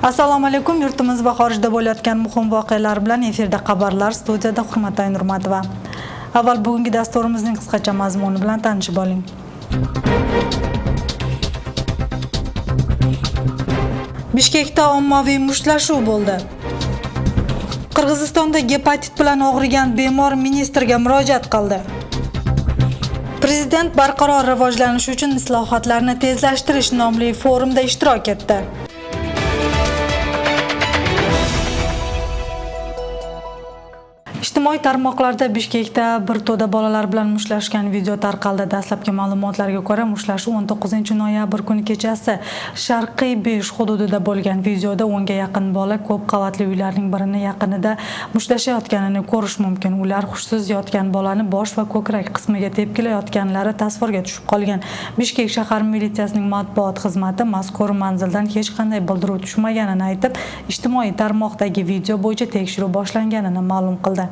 Assalomu alaykum, yurtimiz va xorijda bo'layotgan muhim voqealar bilan efirda xabarlar, studiyada Hurmatay Nurmatova. Avval bugungi dasturimizning qisqacha mazmuni bilan tanishib oling. Bishkekda ommaviy mushtlashuv bo'ldi. Qirg'izistonda gepatit bilan og'rigan bemor ministrga murojaat qildi. Prezident barqaror rivojlanish uchun islohotlarni tezlashtirish nomli forumda ishtirok etdi. Ijtimoiy tarmoqlarda Bishkekda bir to'da bolalar bilan mushtlashgan video tarqaldi. Dastlabki ma'lumotlarga ko'ra, mushlashuv 19-noyabr kuni kechasi Sharqiy 5 hududida bo'lgan. Videoda 10 ga yaqin bola ko'p qavatli uylarning birini yaqinida mushlashayotganini ko'rish mumkin. Ular hushsiz yotgan bolani bosh va ko'krak qismiga tepkilayotganlari tasvirga tushib qolgan. Bishkek shahar militsiyasining matbuot xizmati mazkur manzildan hech qanday bildiruv tushmaganini aytib, ijtimoiy tarmoqdagi video bo'yicha tekshiruv boshlanganini ma'lum qildi.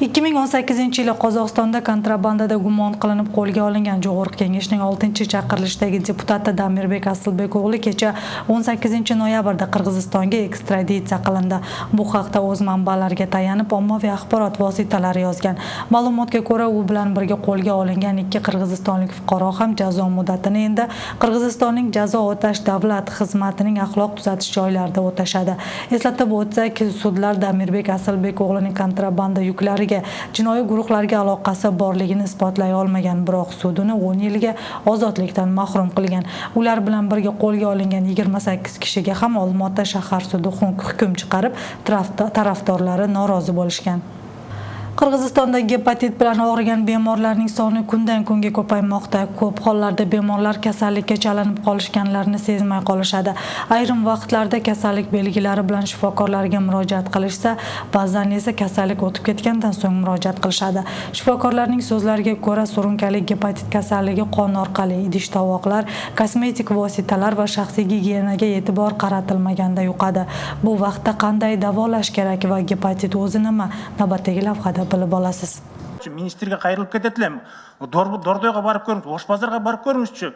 2018-yili Qozog'istonda kontrabandada gumon qilinib qo'lga olingan Jo'g'org'i Kengashning 6-chaqirilishidagi deputati Damirbek Asilbek o'g'li kecha 18-noyabrda Qirg'izistonga ekstraditsiya qilindi. Bu haqda o'z manbalariga tayanib ommaviy axborot vositalari yozgan. Ma'lumotga ko'ra, u bilan birga qo'lga olingan 2 qirg'izistonlik fuqaro ham jazo muddatini endi Qirg'izistonning jazo o'tash davlat xizmatining axloq tuzatish joylarida o'tashadi. Eslatib o'tsak, sudlar Damirbek Asilbek o'g'lining kontrabanda yuklariga jinoiy guruhlarga aloqasi borligini isbotlay olmagan, biroq sud uni 10 yilga ozodlikdan mahrum qilgan. Ular bilan birga qo'lga olingan 28 kishiga ham Olmaota shahar sudi hukm chiqarib, tarafdorlari norozi bo'lishgan. Qirg'izistonda gepatit bilan og'rigan bemorlarning soni kundan kunga ko'paymoqda. Ko'p hollarda bemorlar kasallikka chalinib qolishganlarini sezmay qolishadi. Ayrim vaqtlarda kasallik belgilari bilan shifokorlarga murojaat qilishsa, ba'zan esa kasallik o'tib ketgandan so'ng murojaat qilishadi. Shifokorlarning so'zlariga ko'ra, surunkali gepatit kasalligi qon orqali idish-tovoqlar, kosmetik vositalar va shaxsiy gigiyenaga e'tibor qaratilmaganda yuqadi. Bu vaqtda qanday davolash kerak va gepatit o'zi nima? Navbatdagi lavhada bilib olasiz. Ministerga qayrilib ketetilim. Dordoyga barib ko'ring, Oshbazarga barib ko'ringizchi.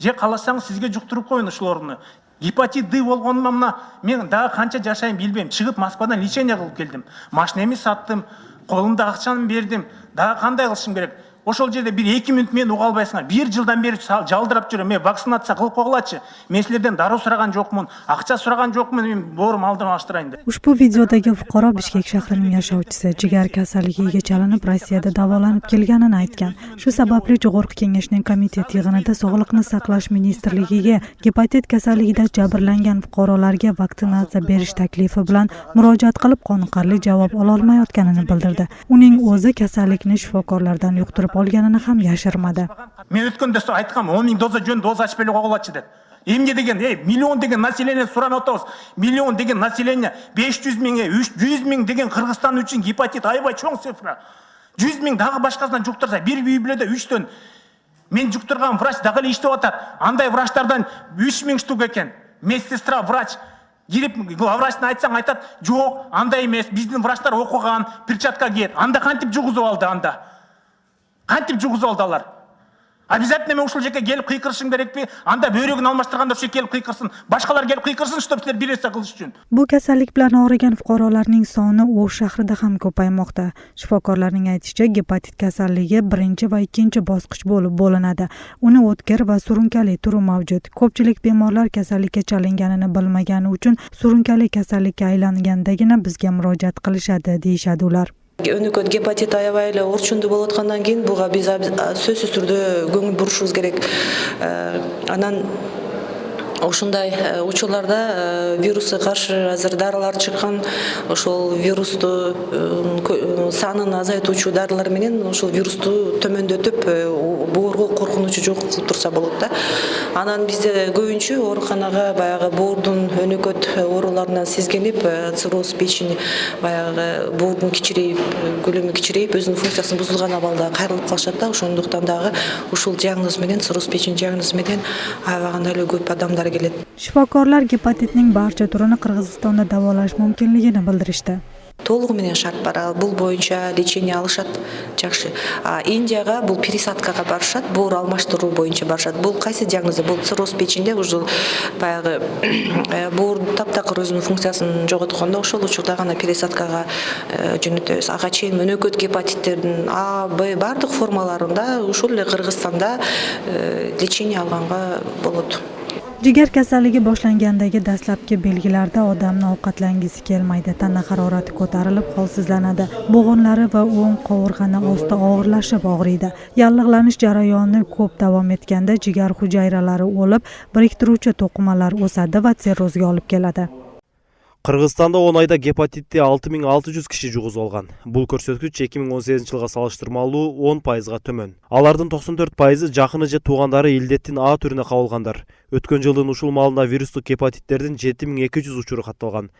Je қаласаңыз sizga juqtirib qo'ying shularni. Gepatit D bo'lganimda men daha qancha жашайын bilbeyim. Chiqib Moskvadan лечение qilib keldim. Mashinamni sattım, qo'limda ақшаны berdim. Daha qanday qilishim kerak? Ошол жерде 1-2 минут мен уга албайсыңар. 1 жылдан бери жалдырап жүрөм. Мен вакцинация кылып койгулачы. Мен силерден дару сураган жокмун, акча сураган жокмун. Мен боорум алдын аштырайын деп. Ushbu videodagi fuqaro Bishkek shahrining yashovchisi jigar kasalligiga chalinib Rossiyada davolanib kelganini aytgan. Shu sababli Jo'g'org'i Kengashining komitet yig'inida Sog'liqni saqlash ministrligiga gepatit kasalligida jabrlangan fuqarolarga vaksinatsiya berish taklifi bilan murojaat qilib qoniqarli javob ola olmayotganini bildirdi. Uning o'zi kasallikni shifokorlardan yuqtirib olganini ham yashirmadi. Men o'tganda aytqam, 10 ming doza жөн doza açıp бере койгулачы деп. Эмне деген, миллион деген население суранып атабыз. Миллион деген население 500 миңге 100 миң деген Кыргызстан үчүн гепатит аябай чоң цифра. 100 миң дагы башкасынан жуктурса, бир үй бүлөдө 3төн. Мен жуктурган врач дагы эле иштеп атат. Андай врачтардан 3 миң штук экен. Медсестра, врач Girip врачтан айтсаң айтат, жок, андай эмес, биздин врачтар окуган, перчатка кийет. Анда кантип жугузуп алды анда? Кантип жугузуп алдылар? Обязательно мен ушул жерге келип кыйкырышым керекпи? Анда бөйрөгүн алмаштырганда ошо келип кыйкырсын, башкалар келип кыйкырсын, чтоб силер берсе кылыш үчүн. Bu kasallik bilan og'rigan fuqarolarning soni O'sh shahrida ham ko'paymoqda. Shifokorlarning aytishicha, gepatit kasalligi birinchi va ikkinchi bosqich bo'lib bo'linadi. Uni o'tkir va surunkali turi mavjud. Ko'pchilik bemorlar kasallikka chalinganini bilmagani uchun surunkali kasallikka aylangandagina bizga murojaat qilishadi, deyishadi ular. Өнөкөт гепатит аябай эле орчундуу болуп аткандан кийин буга биз сөзсүз түрдө көңүл бурушубуз керек. Анан ушундай учурларда вирусқа каршы азыр дарылар чыккан, ошол вирусту санын азайтуучу дарылар менен ошол вирусту төмөндөтүп, боорго коркунучу жок кылып турса болот да. Анан бизде көбүнчө ооруканага баягы боордун өнөкөт ооруларынан сезгенип, цирроз печени, баягы боордун кичирейип, көлөмү кичирейип, өзүнүн функциясын бузулган абалда кайрылып калышат да. Ошондуктан дагы ушул диагноз менен, цирроз печени диагнозу менен аябаганда эле көп адамдар keladi. Shifokorlar gepatitning barcha turini Qirg'izistonda davolash mumkinligini bildirishdi. Толугу менен шарт бар. Бул боюнча лечение алышат, жакшы. Индияга бул пересадкага барышат, боор алмаштыруу боюнча барышат. Бул кайсы диагнозу? Бул цирроз печенде уже баягы боор таптакыр өзүнүн функциясын жоготкондо ошол учурда гана пересадкага жөнөтөбүз. Ага чейин мөнөкөт гепатиттердин А, Б бардык формаларында ушул эле Кыргызстанда лечение алганга болот. Jigar kasalligi boshlangandagi dastlabki belgilarda odamni ovqatlangisi kelmaydi, tana harorati ko'tarilib, holsizlanadi, bo'g'inlari va o'ng qovurg'ani osti og'irlashib og'riydi. Yallig'lanish jarayoni ko'p davom etganda jigar hujayralari o'lib, biriktiruvchi to'qimalar o'sadi va sirrozga olib keladi. Qirg'izistonda 10 oyda gepatitni 6600 kishi juғузалган. Бұл көрсөткүч 2018 жылга салыштырмалуу 10% төмөн. Алардын 94% жакыны же туугандары илдеттин А түрүнө кабылгандар. Өткөн жылдын ушул маалында вирустук гепатиттердин 7200 учуру катталган.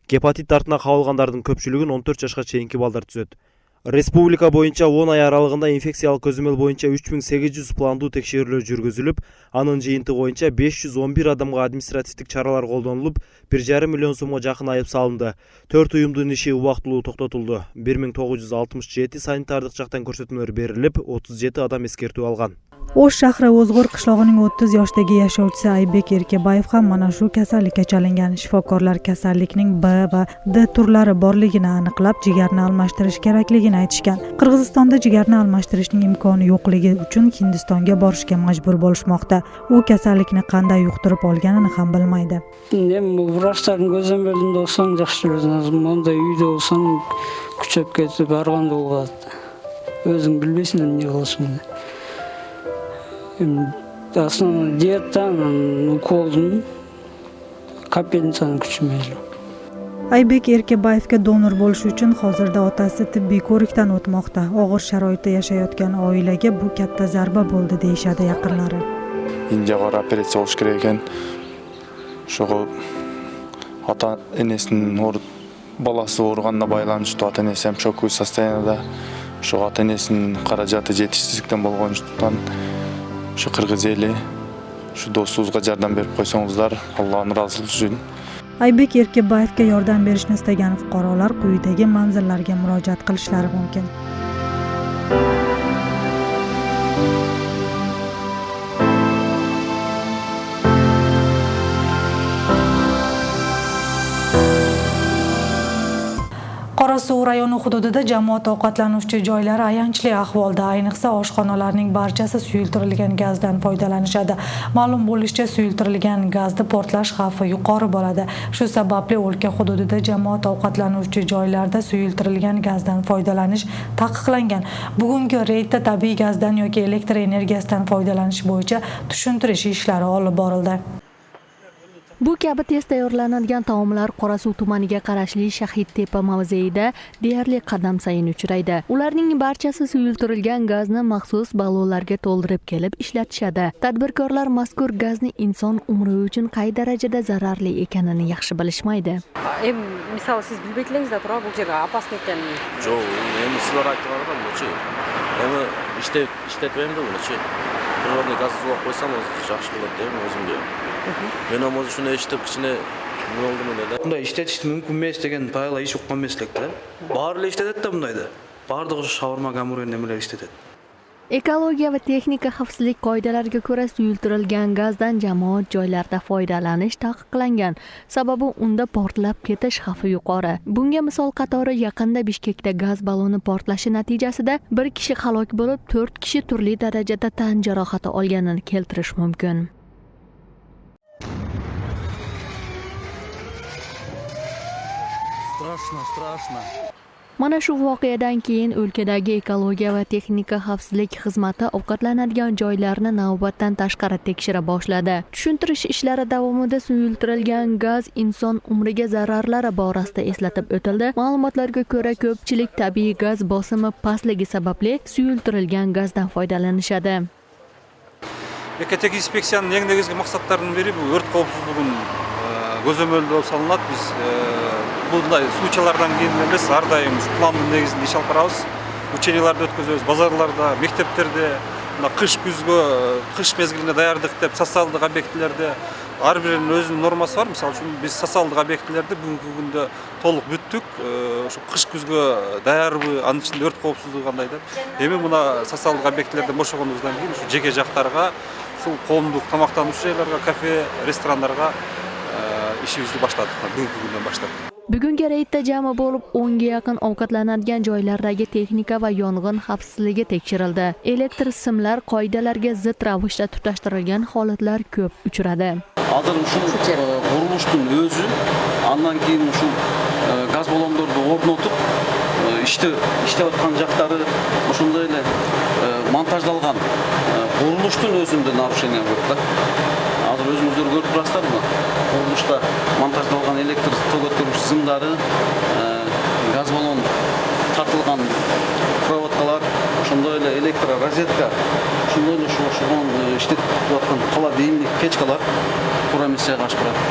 Гепатит артына кабылгандардын көпчүлүгүн 14 жашка чейинки балдар түзөт. Республика боюнча 10 ай аралыгында инфекциялык көзөмөл боюнча 3800 пландуу текшерүүлөр жүргүзүлүп, анын жыйынтыгы боюнча 511 адамга административдик чаралар колдонулуп, 1,5 миллион сомго жакын айып салынды. 4 уюмдун иши убактылуу токтотулду. 1967 санитардык жактан көрсөтмөлөр берилип, 37 адам эскертүү алган. Ош shahri O'zg'ur qishlog'ining 30 yoshdagi yashovchisi Aybek Erkebayev ham mana shu kasallikka chalingan. Shifokorlar kasallikning B va D turlari borligini aniqlab, jigarni almashtirish kerakligini aytishgan. Qirg'izistonda jigarni almashtirishning imkoni yo'qligi uchun Hindistonga borishga majbur bo'lishmoqda. U kasallikni qanday yuqtirib olganini ham bilmaydi. Vrachlarning ko'zamolida olsang yaxshi o'zing, monday uyda olsang kuchab ketib barganda bo'ladi. O'zing bilmaysan nima qilishingni. Aslında diyetten ukoldum, kapelnisanın küçülmeydi. Aybek Erkebayevga donor bo'lish uchun hozirda otasi tibbiy ko'rikdan o'tmoqda. Og'ir sharoitda yashayotgan oilaga bu katta zarba bo'ldi deyishadi yaqinlari. Indiyaga operatsiya olish kerak ekan. Şoğu ota enesinin balası o'rganda байланыштуу ата энеси ham шоковый состояниеда. Şoğu ata enesinin каражаты жетишсиздиктен болгондуктан şu Kırgız eli, şu dostluğuzga jardam berip koysanızlar, Allah'ın razılığı üçün. Aybek Erkebayevga yordam berishni istagan fuqarolar quyidagi manzillarga murojaat qilishlari mumkin. Qorasuv rayoni hududida jamoat ovqatlanuvchi joylari ayanchli ahvolda, ayniqsa oshxonalarning barchasi suyultirilgan gazdan foydalanishadi. Ma'lum bo'lishicha, suyultirilgan gazda portlash xavfi yuqori bo'ladi. Shu sababli o'lka hududida jamoat ovqatlanuvchi joylarda suyultirilgan gazdan foydalanish taqiqlangan. Bugungi reydda tabiiy gazdan yoki elektr energiyasidan foydalanish bo'yicha tushuntirish ishlari olib borildi. Bu kabi tez tayyorlanadigan taomlar Qorasuv tumaniga qarashli Shahidtepa mavzeida deyarli qadam sayin uchraydi. Ularning barchasi suyultirilgan gazni maxsus ballonlarga to'ldirib kelib ishlatishadi. Tadbirkorlar mazkur gazni inson umri uchun qay darajada zararli ekanini yaxshi bilishmaydi. Misol siz bilbekingizda turib bu yerga opasli ekanini. Yo'q, endi sizlar aytganlar buchi. Endi ishlatmayman-da buchi. Ularni gaz so'rab qo'ysam yaxshi bo'ladi deb o'zimga. Men ham o'zi shuni eshitib kichkina nima oldimi dedi. Bunday ishlatish mumkin emas degan baylar hech yo'q emaslikda. Barlar ishlatadi-da bundayda. Barda shavarma gamburger nimalar ishlatadi. Ekologiya va texnika xavfsizlik qoidalariga ko'ra suyultirilgan gazdan jamoat joylarida foydalanish taqiqlangan. Sababi unda portlab ketish xavfi yuqori. Bunga misol qatori yaqinda Bishkekda gaz balloni portlashi natijasida bir kishi halok bo'lib, 4 kishi turli darajada tan jarohati olganini keltirish mumkin. Страшно. Mana shu voqeadan keyin o'lkadagi ekologiya va texnika xavfsizlik xizmati ovqatlanadigan joylarni navbatdan tashqari tekshira boshladi. Tushuntirish ishlari davomida suyultirilgan gaz inson umriga zararlari borasida eslatib o'tildi. Ma'lumotlarga ko'ra, ko'pchilik tabiiy gaz bosimi pastligi sababli suyultirilgan gazdan foydalanishadi. Экотех инспекцияның ең негізгі мақсаттарының бірі бұл өрт қауіпсіздігін көзөмөлдөө салынат. Біз бұндай случайлардан кейін емес, әрдайым пландың негізінде иш алып барабыз. Ученияларды өткізөбүз, базарларда, мектептерде, қыш мезгилине даярдык деп социалдык объектилерде ар биринин өзүнүн нормасы бар. Мисалы үчүн биз социалдык объектилерди бүгүнкү күндө толук бүттүк. Ошо кыш күзгө даярбы, анын ичинде өрт коопсуздугу кандай деп. Эми мына социалдык объектилерден бошогондугубуздан кийин ушу жеке жактарга, ушул коомдук тамактануучу жайларга, кафе, ресторандарга ишибизди баштадык бүгүнкү күндөн баштап. Bugungi reydda jami bo'lib 10 ga yaqin ovqatlanadigan joylardagi texnika va yong'in xavfsizligi tekshirildi. Elektr simlar qoidalarga zid ravishda tutashtirilgan holatlar ko'p uchradi. Hozir shu qurilishdin o'zi, andan keyin shu gaz ballonlarni o'rnatib, ishlayotgan joylari o'shunday эле montajlangan qurilishdin o'zinde narушение bo'ldi. Hozir o'zingizlar ko'rib turasizlarmi? Qurilishda montajlangan elektr tok o'tkazgich simlari, gaz ballon tartilgan проводкалар, shunday эле elektr rozetka, shunday эле shu ishlayotgan qala deyimlik pechkalar to'g'ri emissiyaga qarshi turadi.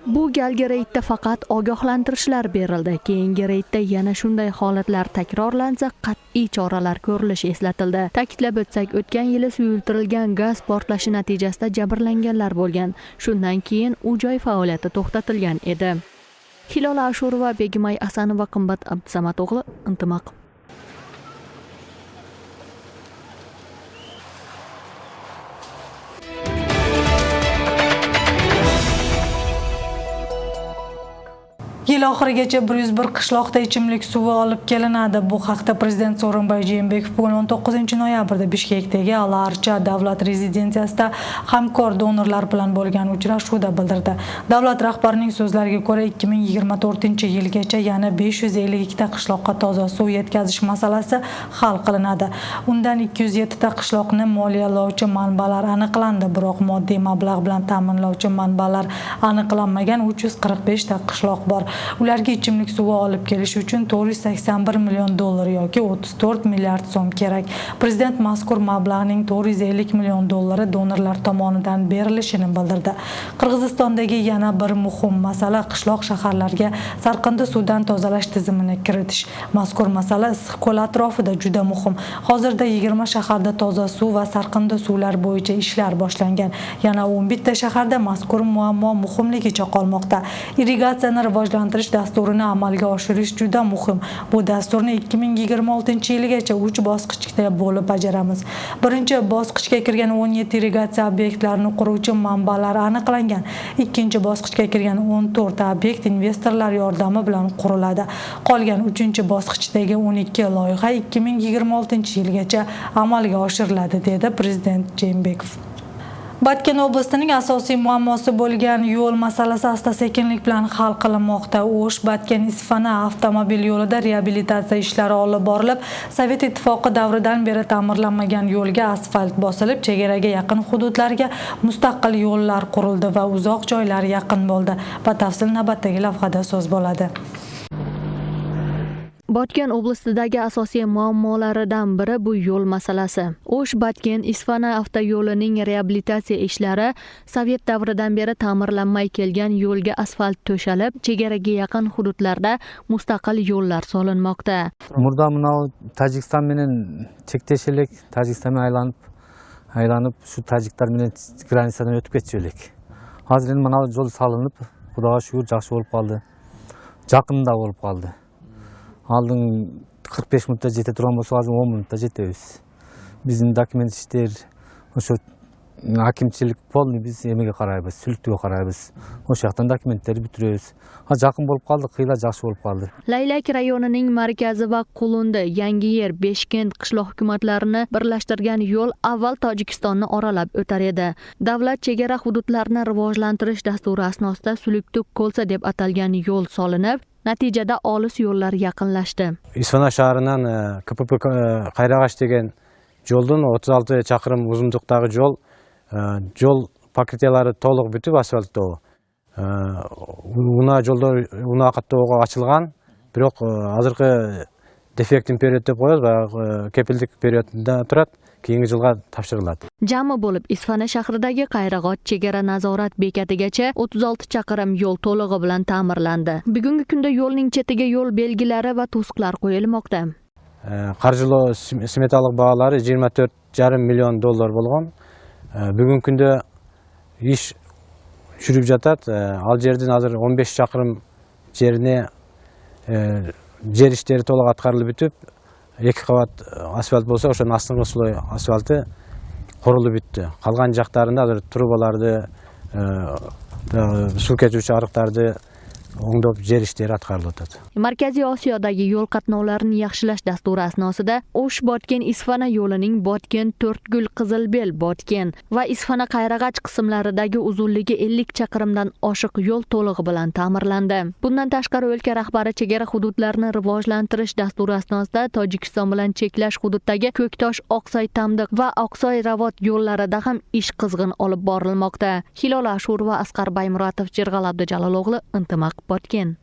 Bu galgi reydda faqat ogohlantirishlar berildi. Keyingi reydda yana shunday holatlar takrorlansa, qat'iy choralar ko'rilishi eslatildi. Ta'kidlab o'tsak, o'tgan yili suyultirilgan gaz portlashi natijasida jabrlanganlar bo'lgan. Shundan keyin u joy faoliyati to'xtatilgan edi. Hilola Ashurova, Begimay Asanova, Qimbat Abdusamad o'g'li, Intimaq. Yil oxirigacha 101 qishloqda ichimlik suvi olib kelinadi. Bu haqda Prezident Sooronbay Jeenbekov bugun 19-noyabrda Bishkekdagi Al-Archa davlat rezidensiyasida hamkor donorlar bilan bo'lgan uchrashuvda bildirdi. Davlat rahbarining so'zlariga ko'ra 2024-yilgacha yana 552 ta qishloqqa toza suv yetkazish masalasi hal qilinadi. Undan 207 ta qishloqni moliyalovchi manbalar aniqlandi, biroq moddiy mablag' bilan ta'minlovchi manbalar aniqlanmagan 345 ta qishloq bor. Ularga ichimlik suvi olib kelish uchun 481 million dollar yoki 34 milliard so'm kerak. Prezident mazkur mablag'ning 450 million dollari donorlar tomonidan berilishini bildirdi. Qirg'izistondagi yana bir muhim masala qishloq shaharlarga sarqindi suvdan tozalash tizimini kiritish. Mazkur masala Issiqko'l atrofida juda muhim. Hozirda 20 shaharda toza suv va sarqindi suvlar bo'yicha ishlar boshlangan. Yana 11 ta shaharda mazkur muammo muhimligicha qolmoqda. Irrigatsiyani rivojlantirish dasturini amalga oshirish juda muhim. Bu dasturni 2026-yilgacha 3 bosqichda bo'lib bajaramiz. Birinchi bosqichga kirgan 17 irrigatsiya obyektlarini quruvchi manbalar aniqlangan. Ikkinchi bosqichga kirgan 14 obyekt investorlar yordami bilan quriladi. Qolgan 3-bosqichdagi 12 loyiha 2026-yilgacha amalga oshiriladi, dedi Prezident Jeenbekov. Batken oblastining asosiy muammosi bo'lgan yo'l masalasi asta-sekinlik bilan hal qilinmoqda. O'sh-Batken-Isfana avtomobil yo'lida reabilitatsiya ishlari olib borilib, Sovet ittifoqi davridan beri ta'mirlanmagan yo'lga asfalt bosilib, chegaraga yaqin hududlarga mustaqil yo'llar qurildi va uzoq joylar yaqin bo'ldi. Batafsil navbatdagi lavhada so'z bo'ladi. Batken oblastidagi asosiy muammolaridan biri bu yo'l masalasi. O'sh-Batken-Isfana avtoyo'lining reabilitatsiya ishlari Sovet davridan beri ta'mirlanmay kelgan yo'lga asfalt to'shalib, chegaraga yaqin hududlarda mustaqil yo'llar solinmoqda. Murda mınau Tajikistan bilen chektesh elek, Tajikistan aylanıp şu Tajiklar bilen granitsadan ötüp ketjek. Hazır endi mınau yo'l salınıp, Xudoga şükür жақсы болып қалды. Жақында болып қалды. Алдың 45 минутта жете турган болсо, азыр 10 минутта жетебиз. Биздин документ иштер, ошо акимчилик полный биз эмеге карайбыз, сүлүктүгө карайбыз. Ошол жактан документтерди бүтүрөбүз. Жакын болуп калды, кыйла жакшы болуп калды. Laylak rayonining markazi va Qulundi, Yangiyer, Beshkent qishloq hukumatlarini birlashtirgan yo'l avval Tojikistonni oralab o'tar edi. Davlat chegara hududlarini rivojlantirish dasturi asnosida Suluktuk Ko'lsa deb atalgan yo'l solinib, natijada olis yo'llar yaqinlashdi. Isfana shahridan KPP Qayrag'ash degan yo'ldan 36 chaqirim uzunliqdagi yo'l paketiyalari to'liq bitib asfaltdagi. Una yo'lda una qattiqga ochilgan, biroq hozirgi defektin period deb qo'yamiz va kepildik periodida turadi. Keyingi yilga topshiriladi. Jami bo'lib Isfana shahridagi Qayrag'och chegara nazorat bekatigacha 36 chaqirim yo'l to'lig'i bilan ta'mirlandi. Bugungi kunda yo'lning chetiga yo'l belgilari va to'siqlar qo'yilmoqda. Qarjilov smetalik бағалары 24,5 million dollar bo'lgan. Bugungi kunda iş жүрүп жатат. Ал жердин азыр 15 чакырым жерине жер иштери толук аткарылып бүтүп, 2 кабат асфальт болсо, ошонун астыңкы слой асфальты курулуп бүттү. Калган жактарында азыр трубаларды, суу кетүүчү арыктарды оңдоп жер иштери аткарылып атат. Markaziy Osiyodagi yo'l qatnovlarini yaxshilash dasturi asnosida O'sh-Botken Isfana yo'lining Botken To'rtgul Qizilbel Botken va Isfana Qayrag'ach qismlaridagi uzunligi 50 chaqirimdan oshiq yo'l to'lig'i bilan ta'mirlandi. Bundan tashqari o'lka rahbari chegara hududlarini rivojlantirish dasturi asnosida Tojikiston bilan cheklash hududdagi Ko'ktosh, Oqsoy Tamdiq va Oqsoy Ravot yo'llarida ham ish qizg'in olib borilmoqda. Hilola Ashurova, Asqar Baymuratov, Jirg'al Abdujalaloğlu, Intimaq Botken.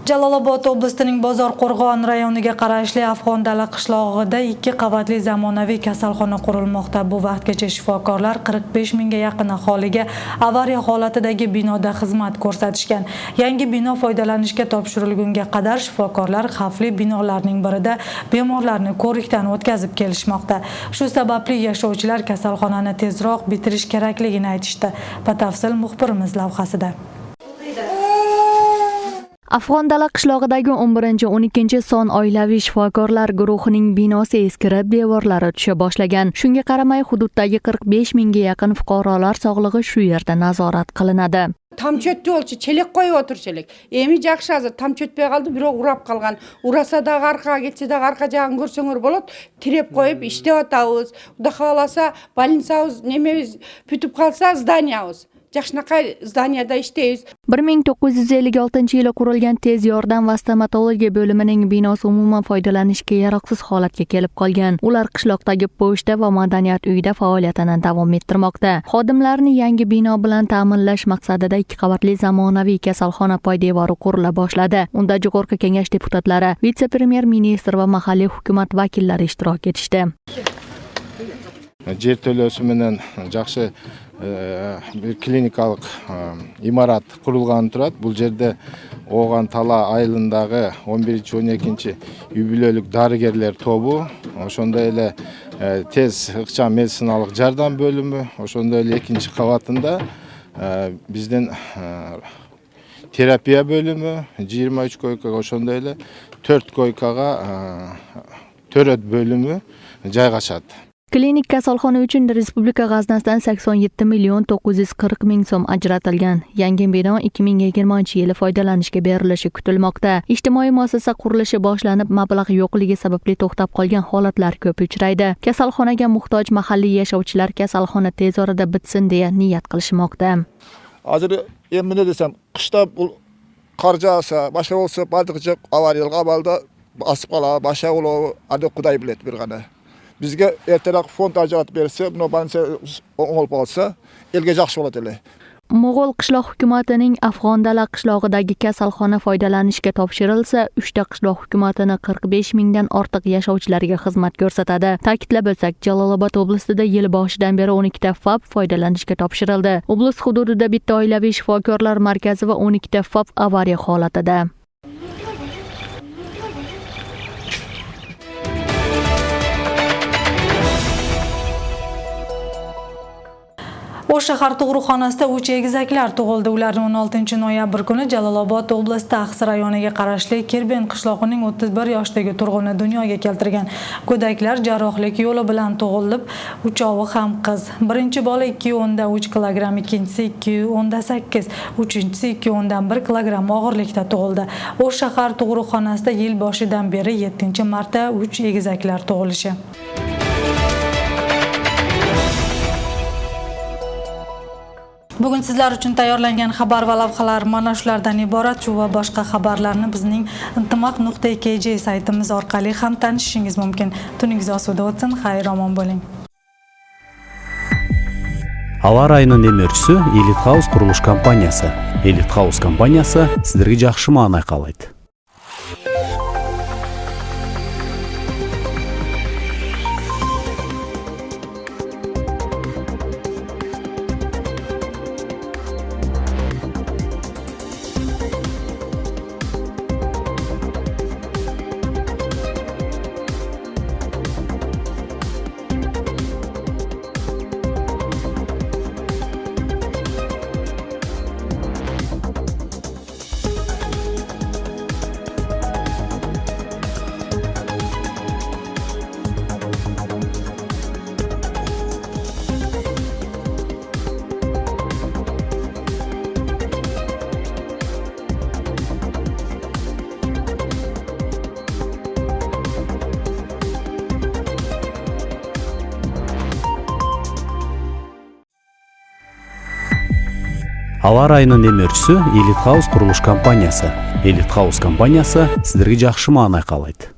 Jalolobod oblasining Bozor Qo'rg'on rayoniga qarashli Afg'ondala qishlog'ida 2 qavatli zamonaviy kasalxona qurilmoqda. Bu vaqtgacha shifokorlar 45 mingga yaqin aholiga avariya holatidagi binoda xizmat ko'rsatishgan. Yangi bino foydalanishga topshirilgunga qadar shifokorlar xavfli binolarning birida bemorlarni ko'rikdan o'tkazib kelishmoqda. Shu sababli yashovchilar kasalxonani tezroq bitirish kerakligini aytishdi. Batafsil muxbirimiz lavhasida. Afg'ondala qishlog'idagi 11-12 son oilaviy shifokorlar guruhining binosi eskirib, devorlari tusha boshlagan. Shunga qaramay, hududdagi 45 mingga yaqin fuqarolar sog'lig'i shu yerda nazorat qilinadi. Tam çöttü olçu, çelek koyup oturçelik. Emi jakşı hazır, tam çötpey kaldı, biri urap kalgan. Urasa da arka, geçse de arka jağın görsöңөр bolot, tirep koyup iştep atabыз. Kuda kalasa, больницабыз, немебиz бүтүп kalsa, zdaniyabız. Жақшынақай зданияда иштейбиз. 1956-yili qurilgan tez yordam va stomatologiya bo'limining binosi umuman foydalanishga yaroqsiz holatga kelib qolgan. Ular qishloqdagi pochta va madaniyat uyida faoliyatini davom ettirmoqda. Xodimlarni yangi bino bilan ta'minlash maqsadida 2 qavatli zamonaviy kasalxona poydevori qurila boshladi. Unda Jo'qorg'i Kengash deputatlari, vitse-premyer ministr va mahalliy hukumat vakillari ishtirok etishdi. Жер төлөөсү менен жакшы bir klinikалык имарат курулганы турат. Бул жерде Ооган Тала айылындагы 11-12 үй бүлөлүк дарыгерлер тобу, ошондой эле тез ыкчам медициналык жардам бөлүмү, ошондой эле 2 кабатында биздин терапия бөлүмү, 23 койкага, ошондой эле 4 койкага төрөт бөлүмү жайгашат. Klinik kasalxona uchun respublika g'aznasidan 87 million 940 ming so'm ajratilgan. Yangi bino 2020-yili foydalanishga berilishi kutilmoqda. Ijtimoiy muassasa qurilishi boshlanib, mablag' yo'qligi sababli to'xtab qolgan holatlar ko'p uchraydi. Kasalxonaga muhtoj mahalliy yashovchilar kasalxona tez orada bitsin deya niyat qilishmoqda. Hozir endi ne desem, qishda bu qor jağsa, boshqa bo'lsa, baldiqcha avariyalik amalda asib qoladi, boshqa bo'ladi, adi Xudoy biladi bir gana. Bizga ertaroq fond ajratib bersa, buni bansa o'ng'ilib olsa, elga yaxshi bo'ladi ele. Mo'g'ul qishloq hukumatining Afg'ondala qishlog'idagi kasalxona foydalanishga topshirilsa, 3 ta qishloq hukumatini 45 mingdan ortiq yashovchilarga xizmat ko'rsatadi. Ta'kidlab o'tsak, Jalolobod oblasida yil boshidan beri 12 ta FAP foydalanishga topshirildi. Oblast hududida bitta oilaviy shifokorlar markazi va 12 ta FAP avariya holatida. O'sh shahar tug'ruqxonasida 3 egizaklar tug'ildi. Ularning 16-noyabr kuni Jalolobod oblasti Axsi rayoniga qarashli Kirben qishlog'ining 31 yoshdagi turg'uni dunyoga keltirgan. Go'daklar jarrohlik yo'li bilan tug'ilib, uchovi ham qiz. Birinchi bola 2.3 kilogramm, ikkinchisi 2.8, uchinchisi 2.1 kilogramm og'irlikda tug'ildi. O'sh shahar tug'ruqxonasida yil boshidan beri 7-marta 3 egizaklar tug'ilishi. Bugun sizlar uchun tayyorlangan xabar va lavhalar mana shulardan iborat. Shu va boshqa xabarlarni bizning intimaq.kj saytimiz orqali ham tanishishingiz mumkin. Tuningiz osuda o'tsin, xayr-omon bo'ling. Ауа райынын демеушісі Elite House qurilish kompaniyasi. Elite House kompaniyasi sizlarga yaxshi ma'no qalaydi. Ауа райынын эмерчүсү Elite House курулуш компаниясы. Elite House компаниясы сиздерге жакшы маанай каалайт.